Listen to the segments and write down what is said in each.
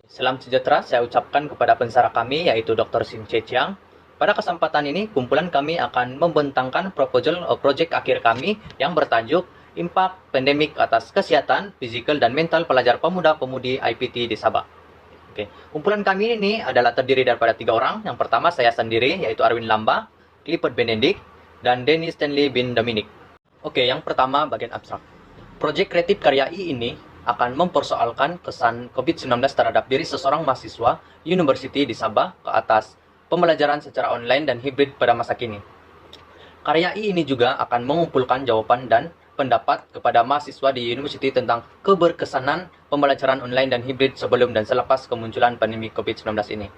Salam sejahtera saya ucapkan kepada pensara kami yaitu Dr. Sim Che Chiang. Pada kesempatan ini, kumpulan kami akan membentangkan proposal project akhir kami yang bertajuk Impact Pandemic atas Kesehatan, Fisikal, dan Mental Pelajar Pemuda-Pemudi IPT di Sabah. Oke, kumpulan kami ini adalah terdiri daripada 3 orang. Yang pertama saya sendiri yaitu Arwin Lamba, Clifford Benedict, dan Dennis Stanley bin Dominic. Oke, yang pertama bagian abstrak. Proyek kreatif karya I ini akan mempersoalkan kesan COVID-19 terhadap diri seseorang mahasiswa University di Sabah ke atas pembelajaran secara online dan hibrid pada masa kini. Karya I ini juga akan mengumpulkan jawaban dan pendapat kepada mahasiswa di University tentang keberkesanan pembelajaran online dan hibrid sebelum dan selepas kemunculan pandemi COVID-19 ini.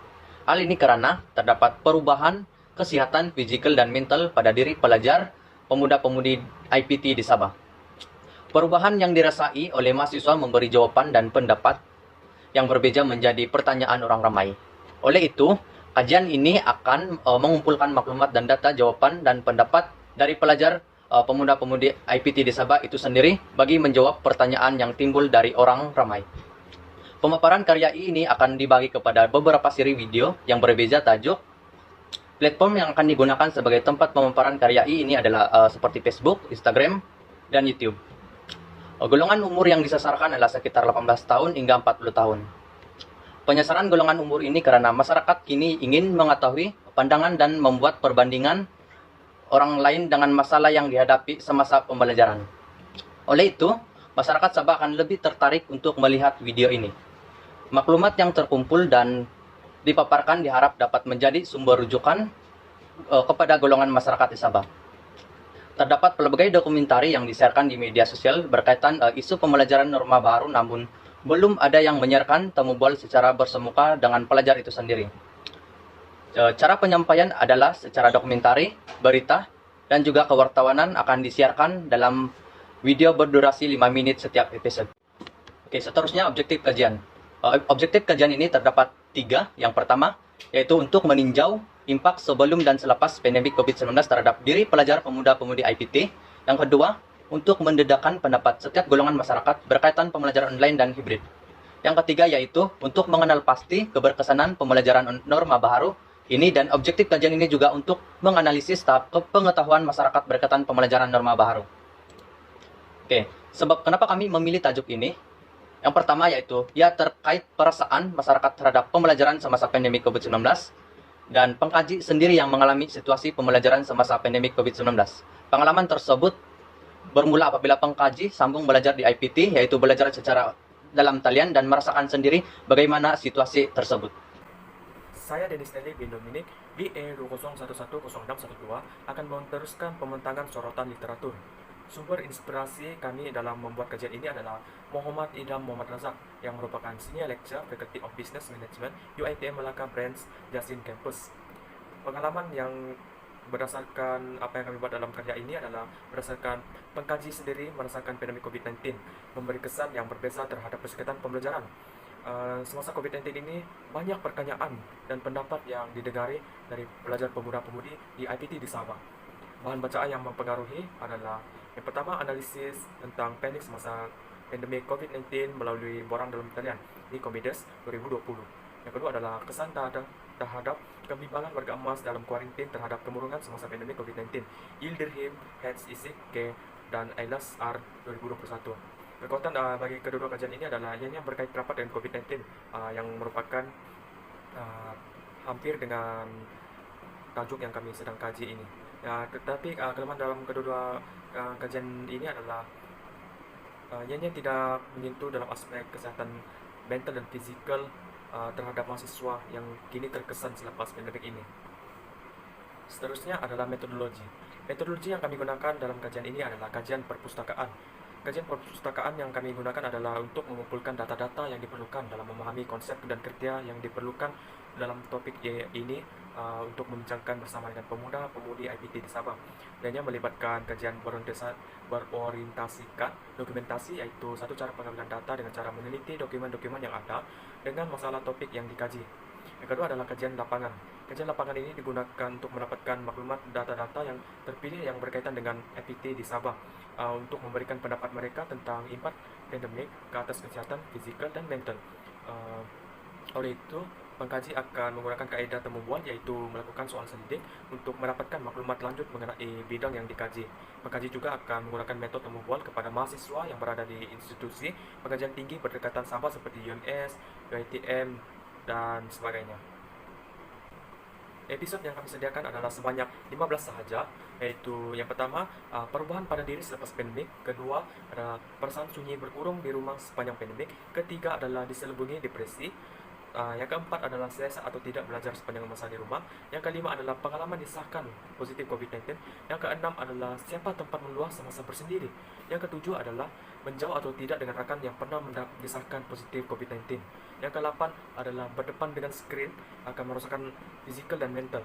Hal ini karena terdapat perubahan kesehatan fisikal dan mental pada diri pelajar pemuda-pemudi IPT di Sabah. Perubahan yang dirasai oleh mahasiswa memberi jawaban dan pendapat yang berbeda menjadi pertanyaan orang ramai. Oleh itu, kajian ini akan mengumpulkan maklumat dan data jawaban dan pendapat dari pelajar pemuda-pemudi IPT di Sabah itu sendiri bagi menjawab pertanyaan yang timbul dari orang ramai. Pemaparan karya ini akan dibagi kepada beberapa seri video yang berbeda tajuk. Platform yang akan digunakan sebagai tempat pemaparan karya ini adalah seperti Facebook, Instagram, dan YouTube. Golongan umur yang disasarkan adalah sekitar 18 tahun hingga 40 tahun. Penyasaran golongan umur ini karena masyarakat kini ingin mengetahui pandangan dan membuat perbandingan orang lain dengan masalah yang dihadapi semasa pembelajaran. Oleh itu, masyarakat Sabah akan lebih tertarik untuk melihat video ini. Maklumat yang terkumpul dan dipaparkan diharap dapat menjadi sumber rujukan kepada golongan masyarakat di Sabah. Terdapat pelbagai dokumentari yang disiarkan di media sosial berkaitan isu pembelajaran norma baru, namun belum ada yang menyiarkan temu bual secara bersemuka dengan pelajar itu sendiri. Cara penyampaian adalah secara dokumentari, berita, dan juga kewartawanan akan disiarkan dalam video berdurasi 5 menit setiap episode. Oke, seterusnya objektif kajian. Objektif kajian ini terdapat 3. Yang pertama, yaitu untuk meninjau impak sebelum dan selepas pandemi COVID-19 terhadap diri pelajar pemuda-pemudi IPT. Yang kedua, untuk mendedahkan pendapat setiap golongan masyarakat berkaitan pembelajaran online dan hibrid. Yang ketiga, yaitu untuk mengenal pasti keberkesanan pembelajaran norma baru ini, dan objektif kajian ini juga untuk menganalisis tahap pengetahuan masyarakat berkaitan pembelajaran norma baru. Oke, sebab kenapa kami memilih tajuk ini? Yang pertama yaitu terkait perasaan masyarakat terhadap pembelajaran semasa pandemi COVID-19 dan pengkaji sendiri yang mengalami situasi pembelajaran semasa pandemi COVID-19. Pengalaman tersebut bermula apabila pengkaji sambung belajar di IPT, yaitu belajar secara dalam talian dan merasakan sendiri bagaimana situasi tersebut. Saya Dennis Stanley bin Dominic, BA 20110612 akan meneruskan pembentangan sorotan literatur. Sumber inspirasi kami dalam membuat kajian ini adalah Muhammad Idham Muhammad Razak yang merupakan Senior Lecturer Faculty of Business Management UiTM Melaka Branch Jasin Campus. Pengalaman yang berdasarkan apa yang kami buat dalam karya ini adalah berdasarkan pengkaji sendiri merasakan pandemi COVID-19, memberi kesan yang berbeza terhadap kegiatan pembelajaran. Semasa COVID-19 ini banyak pertanyaan dan pendapat yang didengari dari pelajar pemuda-pemudi di IPT di Sabah. Bahan bacaan yang mempengaruhi adalah yang pertama, analisis tentang panik semasa pandemi COVID-19 melalui borang dalam talian di Komides 2020. Yang kedua adalah kesan terhadap kebimbangan warga emas dalam kuarantin terhadap kemurungan semasa pandemi COVID-19, Ildirhim, Hetz Isik, K, dan Ailas R 2021. Kekuatan bagi kedua kajian ini adalah yang berkait rapat dengan COVID-19 yang merupakan hampir dengan tajuk yang kami sedang kaji ini. Tetapi kelemahan dalam kedua kajian ini adalah ianya tidak menyentuh dalam aspek kesehatan mental dan fisikal terhadap mahasiswa yang kini terkesan selepas pandemik ini. Seterusnya adalah metodologi. Metodologi yang kami gunakan dalam kajian ini adalah kajian perpustakaan. Kajian perpustakaan yang kami gunakan adalah untuk mengumpulkan data-data yang diperlukan dalam memahami konsep dan kerja yang diperlukan dalam topik ini untuk membincangkan bersama dengan pemuda-pemudi IPT di Sabah. Dan yang melibatkan kajian berorientasikan dokumentasi, yaitu satu cara pengambilan data dengan cara meneliti dokumen-dokumen yang ada dengan masalah topik yang dikaji. Yang kedua adalah kajian lapangan. Kajian lapangan ini digunakan untuk mendapatkan maklumat data-data yang terpilih yang berkaitan dengan IPT di Sabah untuk memberikan pendapat mereka tentang impak pandemik ke atas kesehatan fisikal dan mental. Oleh itu, pengkaji akan menggunakan kaedah temu bual, yaitu melakukan soal selidik untuk mendapatkan maklumat lanjut mengenai bidang yang dikaji. Pengkaji juga akan menggunakan metode temu bual kepada mahasiswa yang berada di institusi pengajian tinggi berdekatan Sabah seperti UNS, UiTM, dan sebagainya. Episode yang kami sediakan adalah sebanyak 15 sahaja, yaitu yang pertama, perubahan pada diri selepas pandemik. Kedua adalah perasaan sunyi berkurung di rumah sepanjang pandemik. Ketiga adalah diselubungi depresi. Yang keempat adalah selesa atau tidak belajar sepanjang masa di rumah. Yang kelima adalah pengalaman disahkan positif COVID-19. Yang keenam adalah siapa tempat meluas semasa bersendiri. Yang ketujuh adalah menjauh atau tidak dengan rakan yang pernah disahkan positif COVID-19. Yang kedelapan adalah berdepan dengan skrin akan merosakkan fizikal dan mental.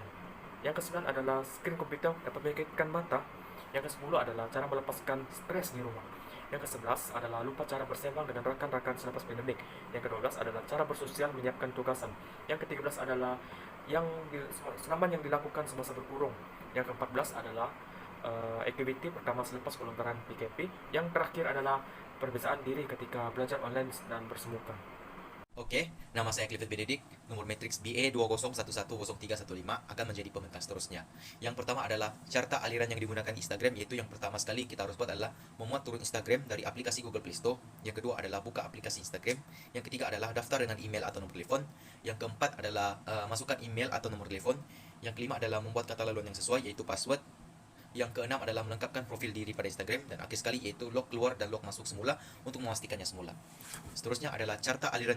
Yang kesembilan adalah skrin komputer dapat menyakitkan mata. Yang kesepuluh adalah cara melepaskan stres di rumah. Yang ke-11 adalah lupa cara bersembang dengan rakan-rakan selepas pandemik. Yang ke-12 adalah cara bersosial menyiapkan tugasan. Yang ke-13 adalah senaman yang dilakukan semasa berkurung. Yang ke-14 adalah aktiviti pertama selepas pelonggaran PKP. Yang terakhir adalah perbezaan diri ketika belajar online dan bersemuka. Oke, nama saya Clifford Benedict, nomor matriks BA 20110315 akan menjadi pemenang seterusnya. Yang pertama adalah carta aliran yang digunakan Instagram, yaitu yang pertama sekali kita harus buat adalah memuat turun Instagram dari aplikasi Google Play Store. Yang kedua adalah buka aplikasi Instagram. Yang ketiga adalah daftar dengan email atau nomor telepon. Yang keempat adalah masukkan email atau nomor telepon. Yang kelima adalah membuat kata laluan yang sesuai, yaitu password. Yang keenam adalah melengkapkan profil diri pada Instagram, dan akhir sekali yaitu log keluar dan log masuk semula untuk memastikannya semula. Seterusnya adalah carta aliran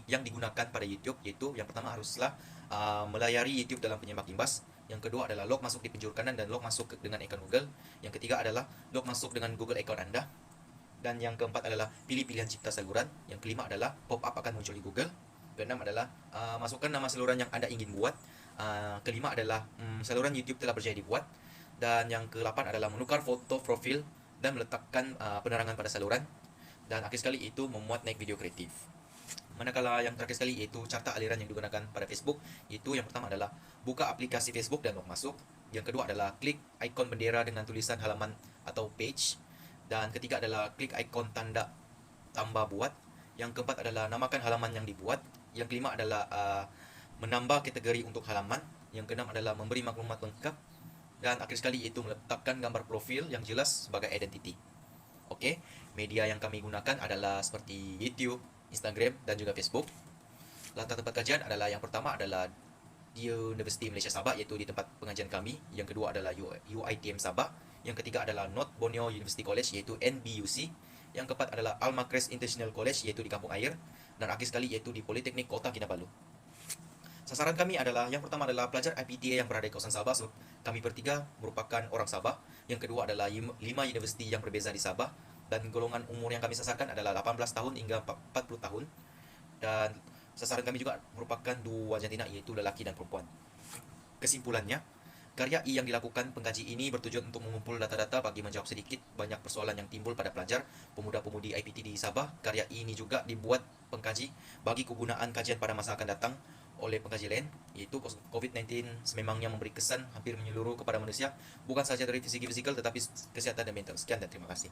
yang digunakan pada YouTube, yaitu yang pertama haruslah melayari YouTube dalam penyembah imbas. Yang kedua adalah log masuk di penjuru kanan dan log masuk dengan akun Google. Yang ketiga adalah log masuk dengan Google account Anda. Dan yang keempat adalah pilih pilihan cipta saluran. Yang kelima adalah pop-up akan muncul di Google. Keenam adalah masukkan nama saluran yang Anda ingin buat. Kelima adalah saluran YouTube telah berjaya dibuat. Dan yang ke-8 adalah menukar foto profil dan meletakkan penerangan pada saluran. Dan akhir sekali itu memuat naik video kreatif. Manakala yang terakhir sekali yaitu carta aliran yang digunakan pada Facebook, yaitu yang pertama adalah buka aplikasi Facebook dan log masuk. Yang kedua adalah klik ikon bendera dengan tulisan halaman atau page. Dan ketiga adalah klik ikon tanda tambah buat. Yang keempat adalah namakan halaman yang dibuat. Yang kelima adalah menambah kategori untuk halaman. Yang keenam adalah memberi maklumat lengkap. Dan akhir sekali itu meletakkan gambar profil yang jelas sebagai identity. Oke, media yang kami gunakan adalah seperti YouTube, Instagram, dan juga Facebook. Latar tempat kajian adalah yang pertama adalah di Universiti Malaysia Sabah, yaitu di tempat pengajian kami. Yang kedua adalah UiTM Sabah. Yang ketiga adalah North Borneo University College, yaitu NBUC. Yang keempat adalah Alma Crest International College, yaitu di Kampung Air. Dan akhir sekali yaitu di Politeknik Kota Kinabalu. Sasaran kami adalah, yang pertama adalah pelajar IPTA yang berada di kawasan Sabah, sebab kami bertiga merupakan orang Sabah. Yang kedua adalah 5 universiti yang berbeza di Sabah, dan golongan umur yang kami sasarkan adalah 18 tahun hingga 40 tahun. Dan sasaran kami juga merupakan dua jantina, yaitu lelaki dan perempuan. Kesimpulannya, karya yang dilakukan pengkaji ini bertujuan untuk mengumpul data-data bagi menjawab sedikit banyak persoalan yang timbul pada pelajar, pemuda-pemudi IPT di Sabah. Karya ini juga dibuat pengkaji bagi kegunaan kajian pada masa akan datang oleh pengkaji lain, yaitu COVID-19 sememangnya memberi kesan hampir menyeluruh kepada manusia, bukan saja dari segi fisikal tetapi kesehatan dan mental. Sekian dan terima kasih.